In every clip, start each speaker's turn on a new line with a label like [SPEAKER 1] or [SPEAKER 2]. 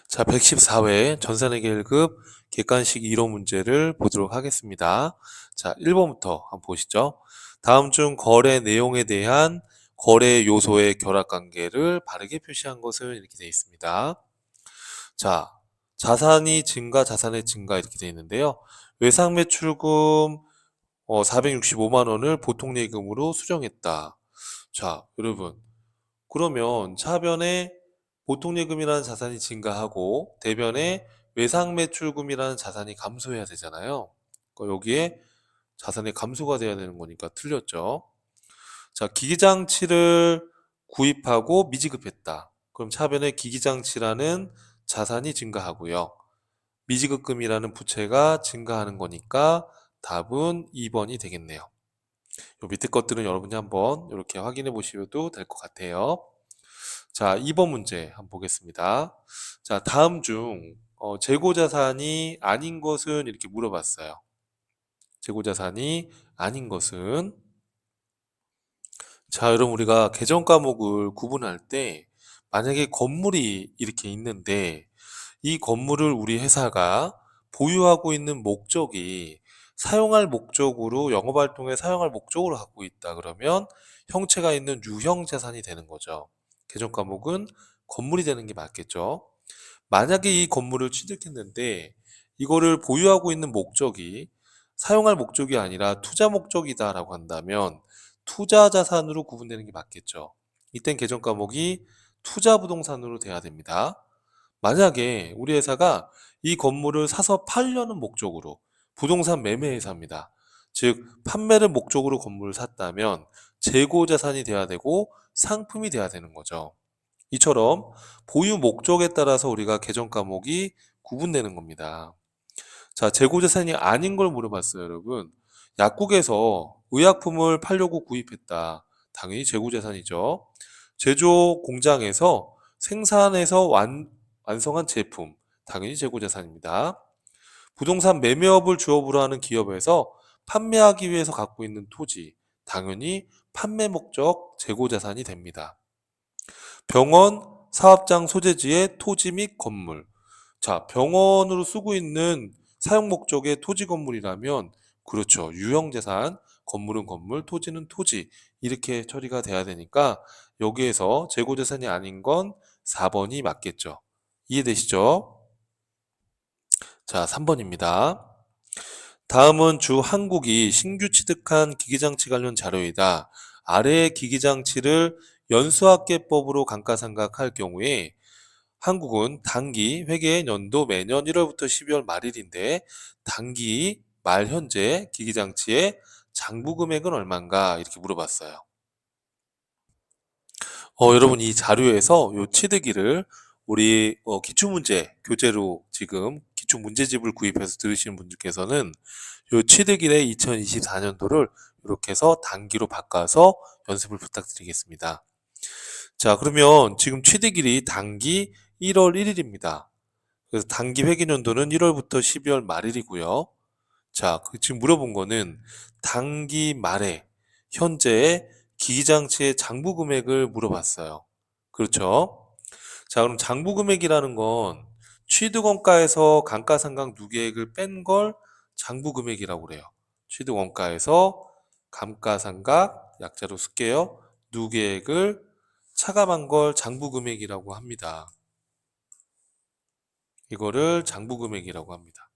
[SPEAKER 1] 자, 114회 전산회계 1급 객관식 이론 문제를 보도록 하겠습니다. 자, 1번부터 한번 보시죠. 다음 중 거래 내용에 대한 거래 요소의 결합관계를 바르게 표시한 것은 이렇게 되어 있습니다. 자, 자산이 증가, 자산의 증가 이렇게 되어 있는데요. 외상 매출금 465만 원을 보통 예금으로 수정했다. 자, 여러분. 그러면 차변에 보통예금이라는 자산이 증가하고 대변에 외상매출금이라는 자산이 감소해야 되잖아요. 그러니까 여기에 자산의 감소가 돼야 되는 거니까 틀렸죠. 자, 기기장치를 구입하고 미지급했다. 그럼 차변에 기기장치라는 자산이 증가하고요. 미지급금이라는 부채가 증가하는 거니까 답은 2번이 되겠네요. 요 밑에 것들은 여러분이 한번 이렇게 확인해 보셔도 될 것 같아요. 자, 2번 문제 한번 보겠습니다. 자, 다음 중 재고자산이 아닌 것은 이렇게 물어봤어요. 재고자산이 아닌 것은 자, 여러분 우리가 계정 과목을 구분할 때 만약에 건물이 이렇게 있는데 이 건물을 우리 회사가 보유하고 있는 목적이 사용할 목적으로 영업활동에 사용할 목적으로 갖고 있다 그러면 형체가 있는 유형 자산이 되는 거죠. 계정 과목은 건물이 되는 게 맞겠죠. 만약에 이 건물을 취득했는데 이거를 보유하고 있는 목적이 사용할 목적이 아니라 투자 목적이다라고 한다면 투자 자산으로 구분되는 게 맞겠죠. 이땐 계정 과목이 투자 부동산으로 돼야 됩니다. 만약에 우리 회사가 이 건물을 사서 팔려는 목적으로 부동산 매매 회사입니다. 즉 판매를 목적으로 건물을 샀다면 재고 자산이 돼야 되고 상품이 돼야 되는 거죠. 이처럼 보유 목적에 따라서 우리가 계정 과목이 구분되는 겁니다. 자, 재고자산이 아닌 걸 물어봤어요, 여러분. 약국에서 의약품을 팔려고 구입했다. 당연히 재고자산이죠. 제조 공장에서 생산해서 완성한 제품. 당연히 재고자산입니다. 부동산 매매업을 주업으로 하는 기업에서 판매하기 위해서 갖고 있는 토지. 당연히 판매 목적 재고자산이 됩니다. 병원, 사업장 소재지의 토지 및 건물. 자, 병원으로 쓰고 있는 사용 목적의 토지 건물이라면 그렇죠. 유형재산, 건물은 건물, 토지는 토지. 이렇게 처리가 돼야 되니까 여기에서 재고재산이 아닌 건 4번이 맞겠죠. 이해되시죠? 자, 3번입니다. 다음은 주 한국이 신규 취득한 기기장치 관련 자료이다. 아래의 기기장치를 연수학계법으로 감가상각할 경우에 한국은 단기 회계 연도 매년 1월부터 12월 말일인데 단기 말 현재 기기장치의 장부 금액은 얼마인가 이렇게 물어봤어요. 여러분 이 자료에서 요 취득일을 우리 기출문제 교재로 지금 기출문제집을 구입해서 들으시는 분들께서는 요 취득일의 2024년도를 이렇게 해서 단기로 바꿔서 연습을 부탁드리겠습니다. 자, 그러면 지금 취득일이 단기 1월 1일입니다. 그래서 단기 회계연도는 1월부터 12월 말일이고요. 자, 지금 물어본 거는 단기 말에 현재의 기기장치의 장부 금액을 물어봤어요. 그렇죠? 자, 그럼 장부 금액이라는 건 취득원가에서 감가상각 누계액을 뺀 걸 장부 금액이라고 그래요. 취득원가에서 감가상각 약자로 쓸게요. 누계액을 차감한 걸 장부 금액이라고 합니다. 이거를 장부 금액이라고 합니다.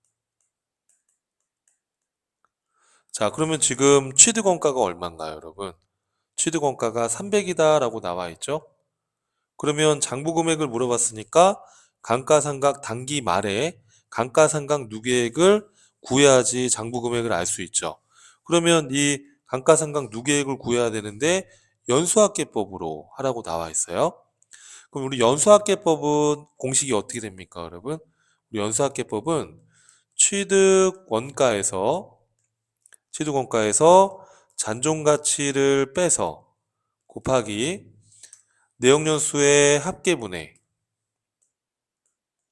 [SPEAKER 1] 자, 그러면 지금 취득원가가 얼마인가요, 여러분? 취득원가가 300이다 라고 나와 있죠? 그러면 장부 금액을 물어봤으니까 감가상각 단기 말에 감가상각 누계액을 구해야지 장부 금액을 알 수 있죠. 그러면 이 감가상각 누계액을 구해야 되는데 연수학계법으로 하라고 나와 있어요. 그럼 우리 연수학계법은 공식이 어떻게 됩니까, 여러분? 우리 연수학계법은 취득원가에서 취득원가에서 잔존가치를 빼서 곱하기 내용연수의 합계분의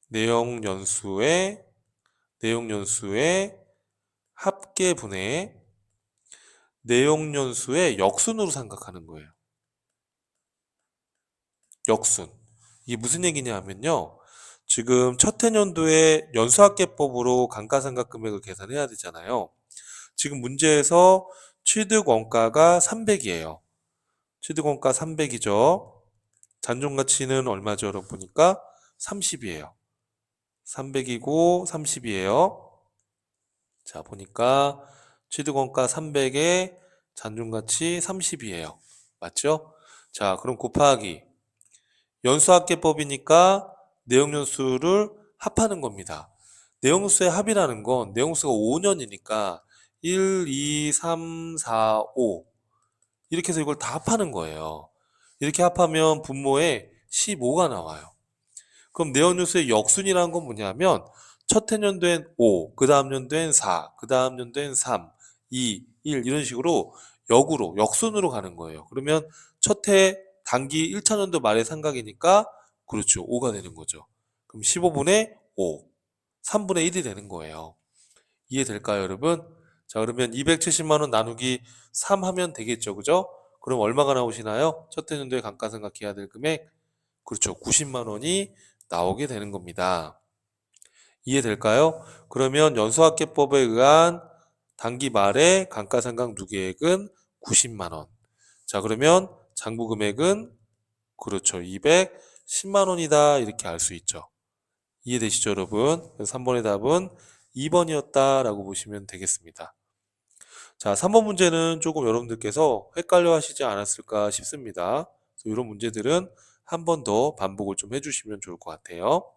[SPEAKER 1] 내용연수의 내용연수의 합계분의 내용연수의 역순으로 생각하는 거예요. 역순. 이게 무슨 얘기냐 하면요. 지금 첫 해년도에 연수합계법으로 감가상각 금액을 계산해야 되잖아요. 지금 문제에서 취득 원가가 300이에요. 취득 원가 300이죠. 잔존 가치는 얼마죠? 여러분 보니까 30이에요. 300이고 30이에요. 자, 보니까 취득 원가 300에 잔존 가치 30이에요. 맞죠? 자, 그럼 곱하기 연수합계법이니까 내용연수를 합하는 겁니다. 내용수의 합이라는 건 내용수가 5년이니까 1, 2, 3, 4, 5 이렇게 해서 이걸 다 합하는 거예요. 이렇게 합하면 분모에 15가 나와요. 그럼 내연유수의 역순이라는 건 뭐냐면 첫 해년도엔 5, 그 다음 연도엔 4, 그 다음 연도엔 3, 2, 1 이런 식으로 역으로 역순으로 가는 거예요. 그러면 첫 해 단기 1차 년도 말의 상각이니까 그렇죠. 5가 되는 거죠. 그럼 15분의 5, 3분의 1이 되는 거예요. 이해될까요, 여러분? 자, 그러면 270만 원 나누기 3 하면 되겠죠. 그죠? 그럼 얼마가 나오시나요? 첫 해년도에 감가상각해야 될 금액? 그렇죠. 90만 원이 나오게 되는 겁니다. 이해될까요? 그러면 연수합계법에 의한 단기 말의 감가상각 누계액은 90만 원. 자, 그러면 장부 금액은 그렇죠. 210만 원이다. 이렇게 알 수 있죠. 이해되시죠, 여러분? 3번의 답은 2번이었다라고 보시면 되겠습니다. 자, 3번 문제는 조금 여러분들께서 헷갈려 하시지 않았을까 싶습니다. 그래서 이런 문제들은 한 번 더 반복을 좀 해주시면 좋을 것 같아요.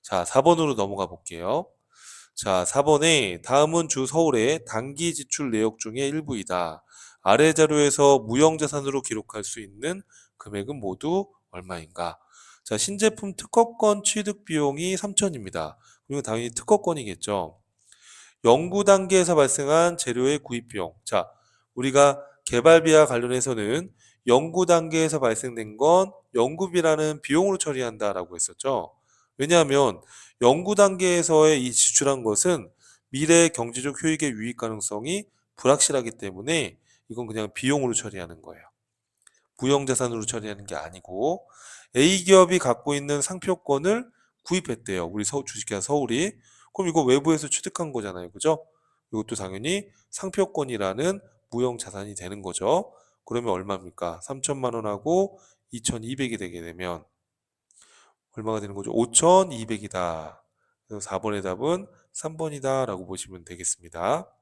[SPEAKER 1] 자, 4번으로 넘어가 볼게요. 자, 4번에 다음은 주 서울의 단기 지출 내역 중의 일부이다. 아래 자료에서 무형자산으로 기록할 수 있는 금액은 모두 얼마인가? 자, 신제품 특허권 취득 비용이 3천입니다. 그리고 당연히 특허권이겠죠. 연구 단계에서 발생한 재료의 구입 비용. 자, 우리가 개발비와 관련해서는 연구 단계에서 발생된 건 연구비라는 비용으로 처리한다라고 했었죠. 왜냐하면 연구 단계에서의 이 지출한 것은 미래 경제적 효익의 유익 가능성이 불확실하기 때문에 이건 그냥 비용으로 처리하는 거예요. 무형자산으로 처리하는 게 아니고 A기업이 갖고 있는 상표권을 구입했대요. 우리 주식회사 서울이. 그럼 이거 외부에서 취득한 거잖아요. 그죠? 이것도 당연히 상표권이라는 무형자산이 되는 거죠. 그러면 얼마입니까? 3천만 원하고 2,200이 되게 되면 얼마가 되는 거죠? 5,200이다. 그래서 4번의 답은 3번이다 라고 보시면 되겠습니다.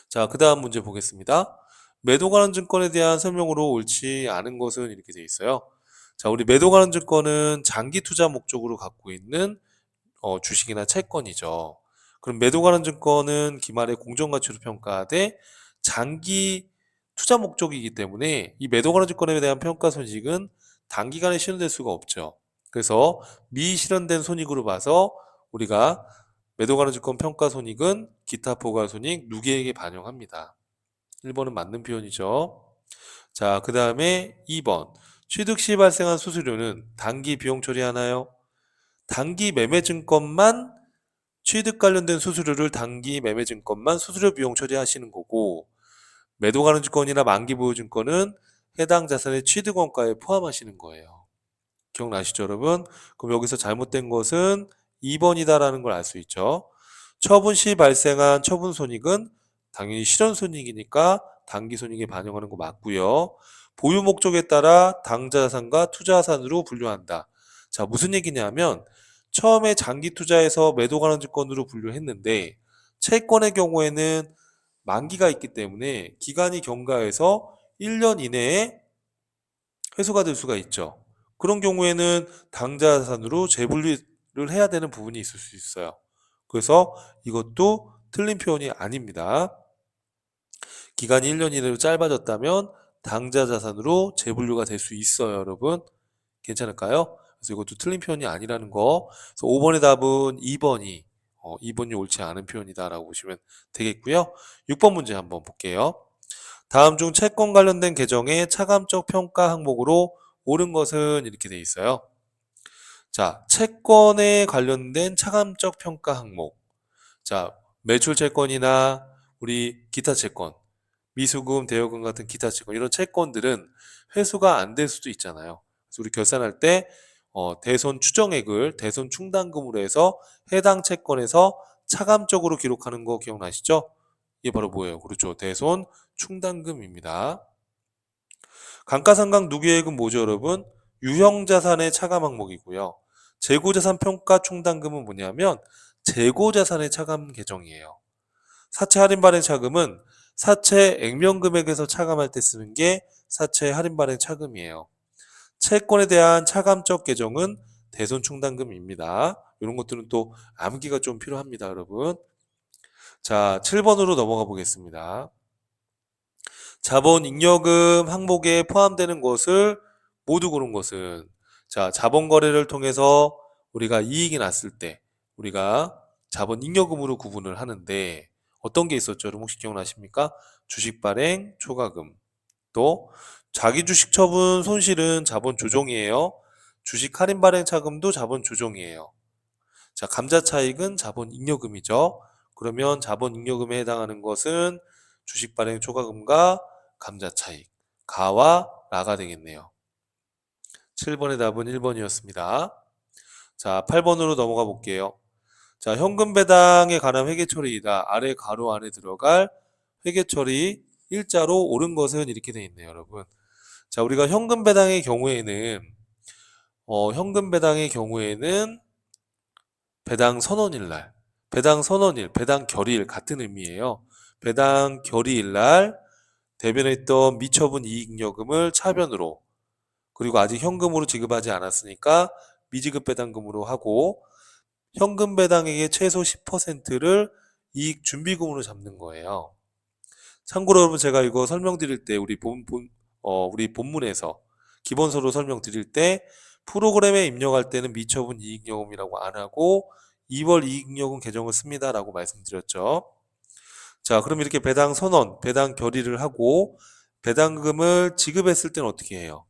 [SPEAKER 1] 자, 그 다음 문제 보겠습니다. 매도 관한 증권에 대한 설명으로 옳지 않은 것은 이렇게 되어 있어요. 자, 우리 매도 관한 증권은 장기 투자 목적으로 갖고 있는 주식이나 채권이죠. 그럼 매도 관한 증권은 기말에 공정가치로 평가돼 장기 투자 목적이기 때문에 이 매도 관한 증권에 대한 평가 손익은 단기간에 실현될 수가 없죠. 그래서 미실현된 손익으로 봐서 우리가 매도 관한 증권 평가 손익은 기타 포괄 손익 누계액에 반영합니다. 1번은 맞는 표현이죠. 자, 그 다음에 2번. 취득 시 발생한 수수료는 단기 비용 처리하나요? 단기 매매 증권만 취득 관련된 수수료를 단기 매매 증권만 수수료 비용 처리하시는 거고 매도 가능 증권이나 만기 보유 증권은 해당 자산의 취득 원가에 포함하시는 거예요. 기억나시죠, 여러분? 그럼 여기서 잘못된 것은 2번이다라는 걸 알 수 있죠. 처분 시 발생한 처분 손익은 당연히 실현 손익이니까 단기 손익에 반영하는 거 맞고요. 보유 목적에 따라 당자산과 투자산으로 분류한다. 자, 무슨 얘기냐면 처음에 장기 투자해서 매도 관한 증권으로 분류했는데 채권의 경우에는 만기가 있기 때문에 기간이 경과해서 1년 이내에 회수가 될 수가 있죠. 그런 경우에는 당자산으로 재분류를 해야 되는 부분이 있을 수 있어요. 그래서 이것도 틀린 표현이 아닙니다. 기간이 1년 이내로 짧아졌다면 당자자산으로 재분류가 될 수 있어요, 여러분. 괜찮을까요? 그래서 이것도 틀린 표현이 아니라는 거. 그래서 5번의 답은 2번이 옳지 않은 표현이다라고 보시면 되겠고요. 6번 문제 한번 볼게요. 다음 중 채권 관련된 계정의 차감적 평가 항목으로 옳은 것은 이렇게 돼 있어요. 자, 채권에 관련된 차감적 평가 항목. 자, 매출 채권이나 우리 기타 채권, 미수금, 대여금 같은 기타 채권 이런 채권들은 회수가 안 될 수도 있잖아요. 그래서 우리 결산할 때 대손 추정액을 대손 충당금으로 해서 해당 채권에서 차감적으로 기록하는 거 기억나시죠? 이게 바로 뭐예요? 그렇죠. 대손 충당금입니다. 감가상각 누계액은 뭐죠, 여러분? 유형자산의 차감 항목이고요. 재고자산 평가 충당금은 뭐냐면 재고자산의 차감 계정이에요. 사채 할인 발행 차금은 사채 액면 금액에서 차감할 때 쓰는 게 사채 할인 발행 차금이에요. 채권에 대한 차감적 계정은 대손 충당금입니다. 이런 것들은 또 암기가 좀 필요합니다, 여러분. 자, 7번으로 넘어가 보겠습니다. 자본 잉여금 항목에 포함되는 것을 모두 고른 것은 자, 자본 거래를 통해서 우리가 이익이 났을 때 우리가 자본 잉여금으로 구분을 하는데 어떤 게 있었죠? 여러분 혹시 기억나십니까? 주식 발행 초과금 또 자기 주식 처분 손실은 자본 조정이에요. 주식 할인 발행 차금도 자본 조정이에요. 자, 감자 차익은 자본 잉여금이죠. 그러면 자본 잉여금에 해당하는 것은 주식 발행 초과금과 감자 차익, 가와 라가 되겠네요. 7번의 답은 1번이었습니다. 자, 8번으로 넘어가 볼게요. 자, 현금 배당에 관한 회계 처리이다. 아래 가로 안에 들어갈 회계 처리 일자로 옳은 것은 이렇게 되어 있네요, 여러분. 자, 우리가 현금 배당의 경우에는 배당 선언일 날, 배당 선언일, 배당 결의일 같은 의미예요. 배당 결의일 날 대변했던 미처분 이익잉여금을 차변으로 그리고 아직 현금으로 지급하지 않았으니까 미지급 배당금으로 하고 현금 배당액의 최소 10%를 이익 준비금으로 잡는 거예요. 참고로 여러분 제가 이거 설명드릴 때 우리 본문에서 기본서로 설명드릴 때 프로그램에 입력할 때는 미처분 이익잉여금이라고 안 하고 2월 이익잉여금 계정을 씁니다라고 말씀드렸죠. 자, 그럼 이렇게 배당 선언, 배당 결의를 하고 배당금을 지급했을 때는 어떻게 해요?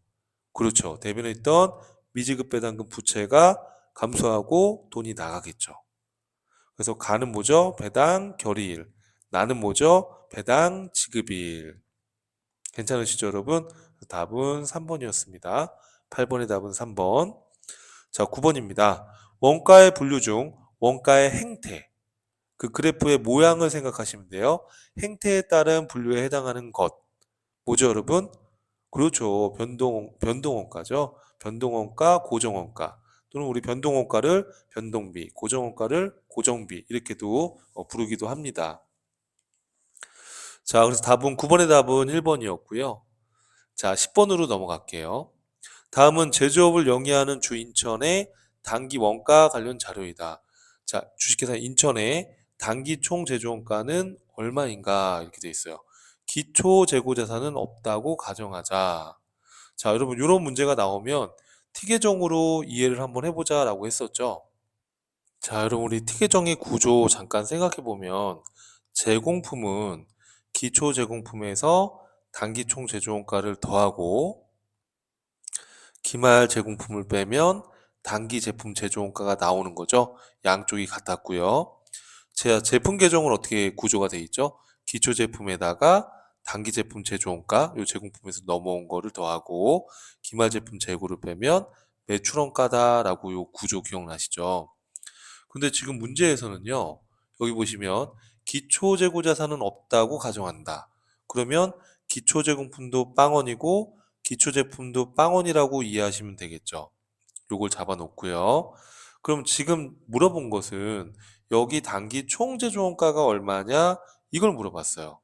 [SPEAKER 1] 그렇죠. 대변했던 미지급 배당금 부채가 감소하고 돈이 나가겠죠. 그래서 가는 뭐죠? 배당 결의일. 나는 뭐죠? 배당 지급일. 괜찮으시죠, 여러분? 답은 3번이었습니다. 8번의 답은 3번. 자, 9번입니다. 원가의 분류 중 원가의 행태. 그 그래프의 모양을 생각하시면 돼요. 행태에 따른 분류에 해당하는 것. 뭐죠, 여러분? 그렇죠. 변동원가죠. 변동원가, 고정원가. 또는 우리 변동원가를 변동비, 고정원가를 고정비 이렇게도 부르기도 합니다. 자, 그래서 9번의 답은 1번이었고요. 자, 10번으로 넘어갈게요. 다음은 제조업을 영위하는 주 인천의 단기 원가 관련 자료이다. 자, 주식회사 인천의 단기 총 제조원가는 얼마인가 이렇게 돼 있어요. 기초 재고 자산은 없다고 가정하자. 자, 여러분 이런 문제가 나오면 티계정으로 이해를 한번 해보자라고 했었죠. 자, 여러분 우리 티계정의 구조 잠깐 생각해 보면 제공품은 기초 제공품에서 단기 총 제조원가를 더하고 기말 제공품을 빼면 단기 제품 제조원가가 나오는 거죠. 양쪽이 같았고요. 제품 계정은 어떻게 구조가 돼 있죠? 기초 제품에다가 단기 제품 제조원가, 요 제공품에서 넘어온 거를 더하고 기말 제품 재고를 빼면 매출원가다라고 요 구조 기억나시죠? 근데 지금 문제에서는요. 여기 보시면 기초 재고 자산은 없다고 가정한다. 그러면 기초 제공품도 빵원이고 기초 제품도 빵원이라고 이해하시면 되겠죠. 요걸 잡아 놓고요. 그럼 지금 물어본 것은 여기 단기 총 제조원가가 얼마냐? 이걸 물어봤어요.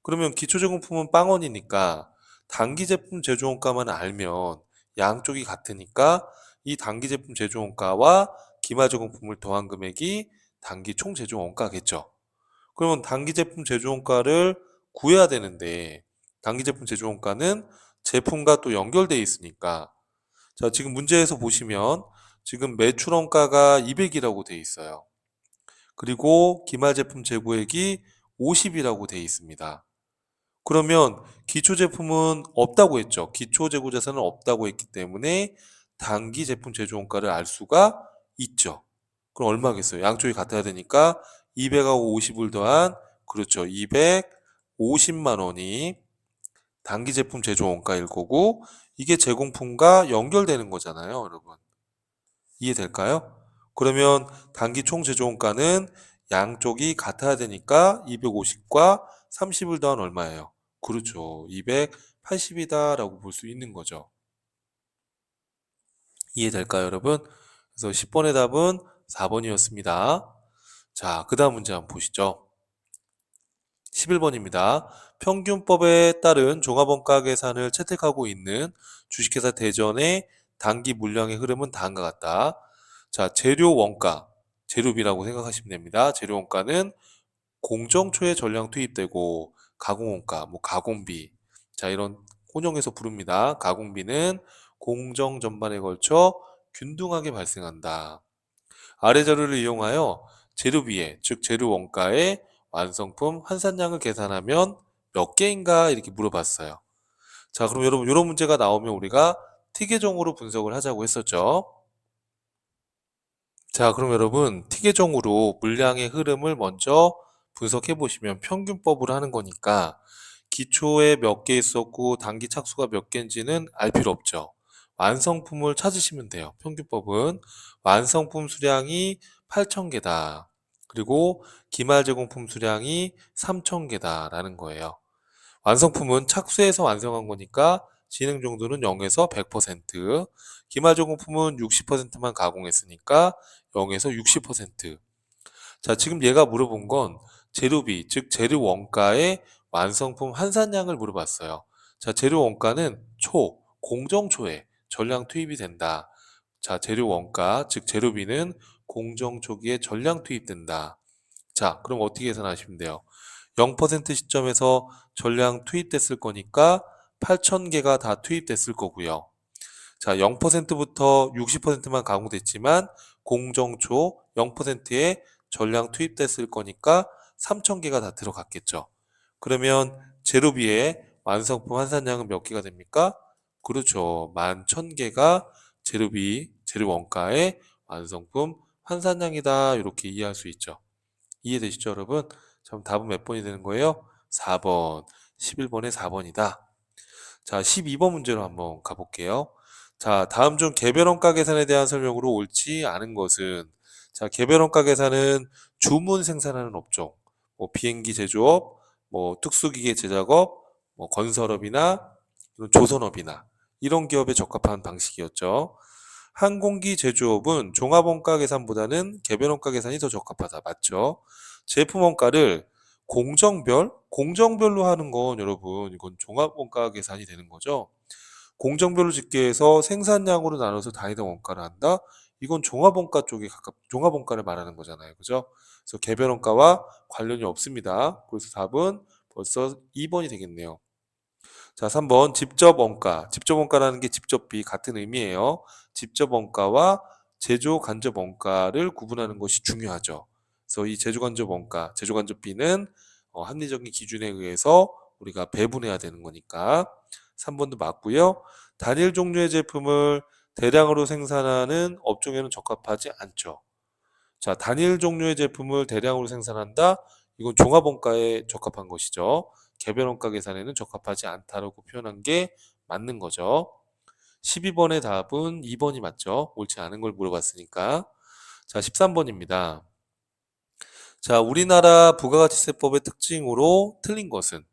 [SPEAKER 1] 그러면 기초 제공품은 빵원이니까 단기 제품 제조원가만 알면 양쪽이 같으니까 이 단기 제품 제조원가와 기말 제공품을 더한 금액이 단기 총 제조원가겠죠. 그러면 단기 제품 제조원가를 구해야 되는데 단기 제품 제조원가는 제품과 또 연결되어 있으니까 자, 지금 문제에서 보시면 지금 매출원가가 200이라고 돼 있어요. 그리고 기말 제품 재고액이 50이라고 돼 있습니다. 그러면 기초 제품은 없다고 했죠. 기초 재고 자산은 없다고 했기 때문에 단기 제품 제조원가를 알 수가 있죠. 그럼 얼마겠어요? 양쪽이 같아야 되니까 200하고 50을 더한 그렇죠. 250만 원이 단기 제품 제조원가일 거고 이게 제공품과 연결되는 거잖아요, 여러분. 이해될까요? 그러면 단기 총 제조원가는 양쪽이 같아야 되니까 250과 30을 더한 얼마예요? 그렇죠. 280이다 라고 볼 수 있는 거죠. 이해될까요, 여러분? 그래서 10번의 답은 4번이었습니다. 자, 그 다음 문제 한번 보시죠. 11번입니다. 평균법에 따른 종합원가 계산을 채택하고 있는 주식회사 대전의 단기 물량의 흐름은 다음과 같다. 자, 재료 원가, 재료비라고 생각하시면 됩니다. 재료 원가는 공정초에 전량 투입되고 가공원가, 뭐 가공비, 자 이런 혼용해서 부릅니다. 가공비는 공정 전반에 걸쳐 균등하게 발생한다. 아래 자료를 이용하여 재료비에, 즉 재료 원가에 완성품 환산량을 계산하면 몇 개인가 이렇게 물어봤어요. 자, 그럼 여러분 이런 문제가 나오면 우리가 티계정으로 분석을 하자고 했었죠. 자, 그럼 여러분 티계정으로 물량의 흐름을 먼저 분석해 보시면 평균법으로 하는 거니까 기초에 몇 개 있었고 단기 착수가 몇 개인지는 알 필요 없죠. 완성품을 찾으시면 돼요. 평균법은 완성품 수량이 8,000개다. 그리고 기말 제공품 수량이 3,000개다라는 거예요. 완성품은 착수해서 완성한 거니까 진행 정도는 0에서 100%, 기말 제공품은 60%만 가공했으니까 0에서 60%. 자, 지금 얘가 물어본 건 재료비, 즉 재료 원가의 완성품 환산량을 물어봤어요. 자, 재료 원가는 공정초에 전량 투입이 된다. 자, 재료 원가, 즉 재료비는 공정초기에 전량 투입된다. 자, 그럼 어떻게 계산하시면 돼요? 0% 시점에서 전량 투입됐을 거니까 8,000개가 다 투입됐을 거고요. 자, 0%부터 60%만 가공됐지만 공정초 0%에 전량 투입됐을 거니까 3,000개가 다 들어갔겠죠. 그러면 재료비에 완성품 환산량은 몇 개가 됩니까? 그렇죠. 11,000개가 재료비, 재료 원가의 완성품 환산량이다. 이렇게 이해할 수 있죠. 이해되시죠, 여러분? 그럼 답은 몇 번이 되는 거예요? 4번. 11번에 4번이다. 자, 12번 문제로 한번 가볼게요. 자, 다음 중 개별원가 계산에 대한 설명으로 옳지 않은 것은, 자, 개별원가 계산은 주문 생산하는 업종, 뭐 비행기 제조업, 뭐 특수기계 제작업, 뭐 건설업이나 조선업이나 이런 기업에 적합한 방식이었죠. 항공기 제조업은 종합원가 계산보다는 개별원가 계산이 더 적합하다. 맞죠? 제품 원가를 공정별로 하는 건 여러분, 이건 종합원가 계산이 되는 거죠. 공정별로 집계해서 생산량으로 나눠서 단위당 원가를 한다? 이건 종합원가 쪽에 종합원가를 말하는 거잖아요. 그죠? 그래서 개별원가와 관련이 없습니다. 그래서 답은 벌써 2번이 되겠네요. 자, 3번 직접 원가. 직접 원가라는 게 직접비 같은 의미예요. 직접 원가와 제조 간접 원가를 구분하는 것이 중요하죠. 그래서 이 제조 간접 원가, 제조 간접비는 합리적인 기준에 의해서 우리가 배분해야 되는 거니까 3번도 맞고요. 단일 종류의 제품을 대량으로 생산하는 업종에는 적합하지 않죠. 자, 단일 종류의 제품을 대량으로 생산한다? 이건 종합원가에 적합한 것이죠. 개별원가 계산에는 적합하지 않다라고 표현한 게 맞는 거죠. 12번의 답은 2번이 맞죠. 옳지 않은 걸 물어봤으니까. 자, 13번입니다. 자, 우리나라 부가가치세법의 특징으로 틀린 것은,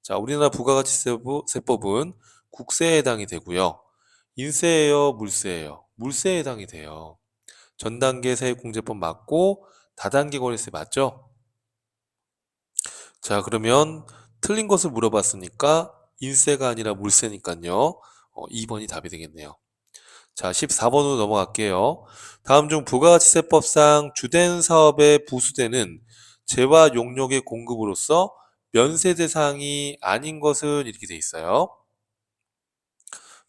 [SPEAKER 1] 자, 우리나라 부가가치세법은 국세에 해당이 되고요. 인세예요, 물세예요? 물세에 해당이 돼요. 전단계 세액공제법 맞고 다단계 거래세 맞죠? 자, 그러면 틀린 것을 물어봤으니까 인세가 아니라 물세니까요. 2번이 답이 되겠네요. 자, 14번으로 넘어갈게요. 다음 중 부가가치세법상 주된 사업의 부수되는 재화 용역의 공급으로서 면세 대상이 아닌 것은 이렇게 돼 있어요.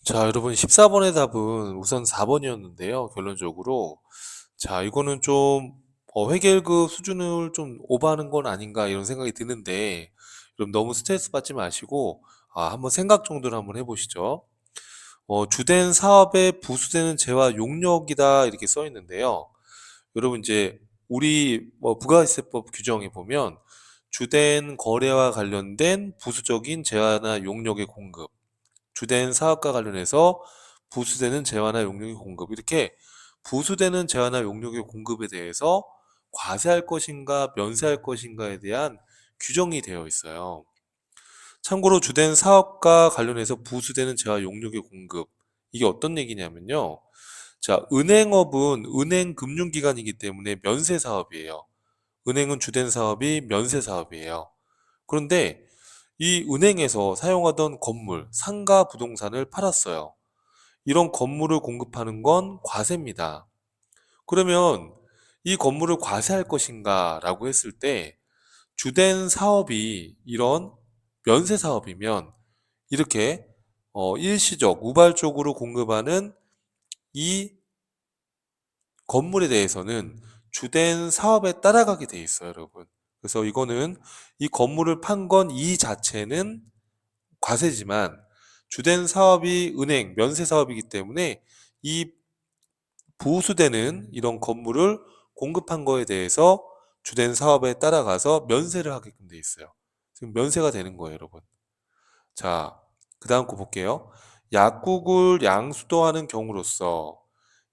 [SPEAKER 1] 자, 여러분 14번의 답은 우선 4번이었는데요. 결론적으로 자, 이거는 좀 회계일급 수준을 좀 오버하는 건 아닌가 이런 생각이 드는데 그럼 너무 스트레스 받지 마시고 한번 생각 정도를 한번 해보시죠. 주된 사업에 부수되는 재화 용역이다 이렇게 써 있는데요. 여러분 이제 우리 부가세법 규정에 보면 주된 거래와 관련된 부수적인 재화나 용역의 공급, 주된 사업과 관련해서 부수되는 재화나 용역의 공급 이렇게 부수되는 재화나 용역의 공급에 대해서 과세할 것인가 면세할 것인가에 대한 규정이 되어 있어요. 참고로 주된 사업과 관련해서 부수되는 재화 용역의 공급, 이게 어떤 얘기냐면요. 자, 은행업은 은행 금융기관이기 때문에 면세 사업이에요. 은행은 주된 사업이 면세 사업이에요. 그런데 이 은행에서 사용하던 건물, 상가 부동산을 팔았어요. 이런 건물을 공급하는 건 과세입니다. 그러면 이 건물을 과세할 것인가 라고 했을 때 주된 사업이 이런 면세 사업이면 이렇게 일시적, 우발적으로 공급하는 이 건물에 대해서는 주된 사업에 따라가게 돼 있어요, 여러분. 그래서 이거는 이 건물을 판 건 이 자체는 과세지만 주된 사업이 은행, 면세 사업이기 때문에 이 보수되는 이런 건물을 공급한 거에 대해서 주된 사업에 따라가서 면세를 하게끔 돼 있어요. 지금 면세가 되는 거예요, 여러분. 자, 그 다음 거 볼게요. 약국을 양수도하는 경우로서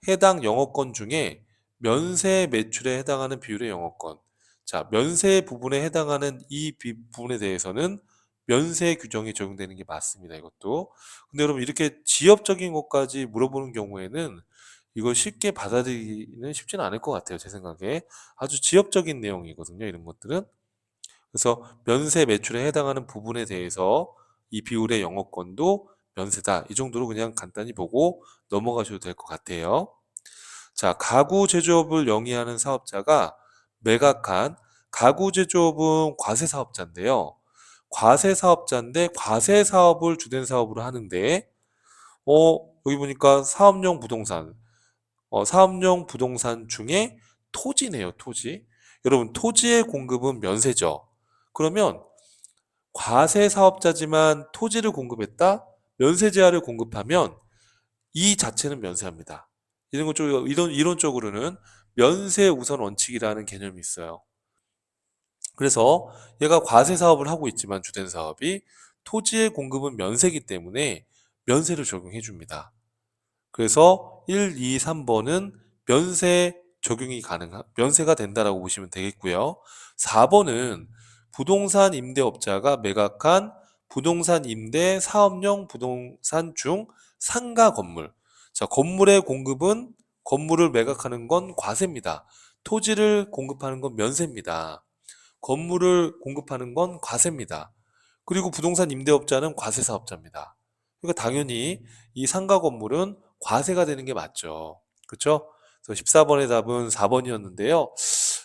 [SPEAKER 1] 해당 영업권 중에 면세 매출에 해당하는 비율의 영업권. 자, 면세 부분에 해당하는 이 부분에 대해서는 면세 규정이 적용되는 게 맞습니다. 이것도. 근데 여러분 이렇게 지엽적인 것까지 물어보는 경우에는 이걸 쉽게 받아들이기는 쉽지는 않을 것 같아요. 제 생각에. 아주 지엽적인 내용이거든요. 이런 것들은. 그래서 면세 매출에 해당하는 부분에 대해서 이 비율의 영업권도 면세다. 이 정도로 그냥 간단히 보고 넘어가셔도 될 것 같아요. 자, 가구 제조업을 영위하는 사업자가 매각한 가구 제조업은 과세 사업자인데요. 과세 사업자인데 과세 사업을 주된 사업으로 하는데 여기 보니까 사업용 부동산 사업용 부동산 중에 토지네요, 토지. 여러분, 토지의 공급은 면세죠. 그러면 과세 사업자지만 토지를 공급했다? 면세 제한을 공급하면 이 자체는 면세합니다. 이론적으로는 면세 우선 원칙이라는 개념이 있어요. 그래서 얘가 과세 사업을 하고 있지만 주된 사업이 토지의 공급은 면세이기 때문에 면세를 적용해 줍니다. 그래서 1, 2, 3번은 면세 적용이 면세가 된다라고 보시면 되겠고요. 4번은 부동산 임대업자가 매각한 부동산 임대 사업용 부동산 중 상가 건물. 자, 건물의 공급은 건물을 매각하는 건 과세입니다. 토지를 공급하는 건 면세입니다. 건물을 공급하는 건 과세입니다. 그리고 부동산 임대업자는 과세 사업자입니다. 그러니까 당연히 이 상가 건물은 과세가 되는 게 맞죠. 그렇죠? 그래서 14번의 답은 4번이었는데요.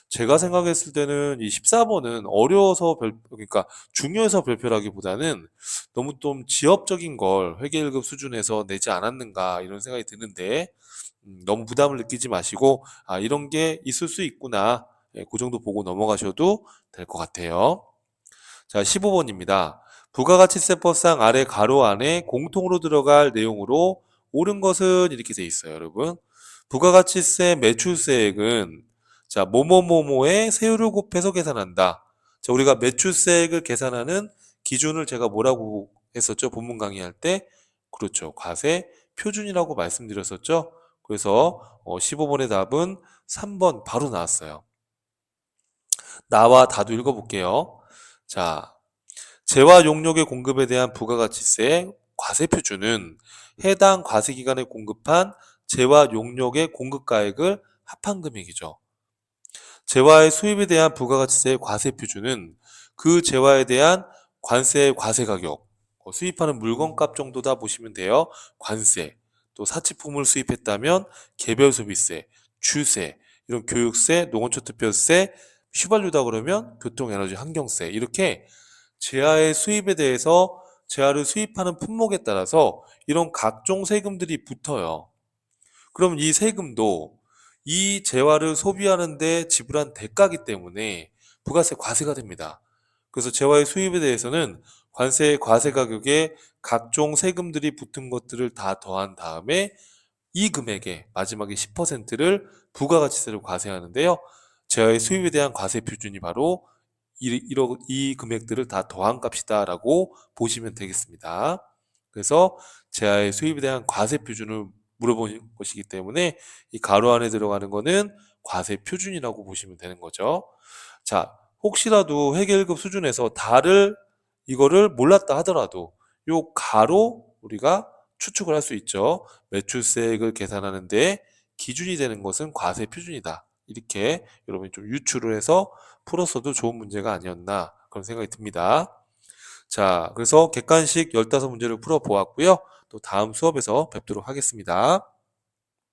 [SPEAKER 1] 제가 생각했을 때는 이 14번은 어려워서 그러니까 중요해서 별표라기보다는 너무 좀 지엽적인 걸 회계 1급 수준에서 내지 않았는가 이런 생각이 드는데 너무 부담을 느끼지 마시고 아 이런 게 있을 수 있구나. 예, 그 정도 보고 넘어가셔도 될 것 같아요. 자, 15번입니다. 부가가치세법상 아래 가로 안에 공통으로 들어갈 내용으로 옳은 것은 이렇게 돼 있어요, 여러분. 부가가치세 매출세액은 자, 뭐뭐뭐뭐의 세율을 곱해서 계산한다. 자, 우리가 매출세액을 계산하는 기준을 제가 뭐라고 했었죠? 본문 강의할 때. 그렇죠. 과세 표준이라고 말씀드렸었죠? 그래서 15번의 답은 3번 바로 나왔어요. 나와 다도 읽어볼게요. 자, 재화 용역의 공급에 대한 부가가치세 과세 표준은 해당 과세기간에 공급한 재화 용역의 공급가액을 합한 금액이죠. 재화의 수입에 대한 부가가치세 과세 표준은 그 재화에 대한 관세의 과세 가격, 수입하는 물건값 정도다 보시면 돼요. 관세, 또 사치품을 수입했다면 개별 소비세, 주세, 이런 교육세, 농어촌특별세, 휘발유다 그러면 교통에너지 환경세 이렇게 재화의 수입에 대해서 재화를 수입하는 품목에 따라서 이런 각종 세금들이 붙어요. 그럼 이 세금도 이 재화를 소비하는데 지불한 대가기 때문에 부가세 과세가 됩니다. 그래서 재화의 수입에 대해서는 관세 과세 가격에 각종 세금들이 붙은 것들을 다 더한 다음에 이 금액의 마지막에 10%를 부가가치세로 과세하는데요. 재화의 수입에 대한 과세 표준이 바로 이 금액들을 다 더한 값이다라고 보시면 되겠습니다. 그래서 재화의 수입에 대한 과세 표준을 물어보는 것이기 때문에 이 가로 안에 들어가는 거는 과세 표준이라고 보시면 되는 거죠. 자, 혹시라도 회계일급 수준에서 다를 이거를 몰랐다 하더라도 요 가로 우리가 추측을 할 수 있죠. 매출세액을 계산하는데 기준이 되는 것은 과세 표준이다. 이렇게 여러분이 좀 유추를 해서 풀었어도 좋은 문제가 아니었나 그런 생각이 듭니다. 자, 그래서 객관식 15문제를 풀어보았고요. 또 다음 수업에서 뵙도록 하겠습니다.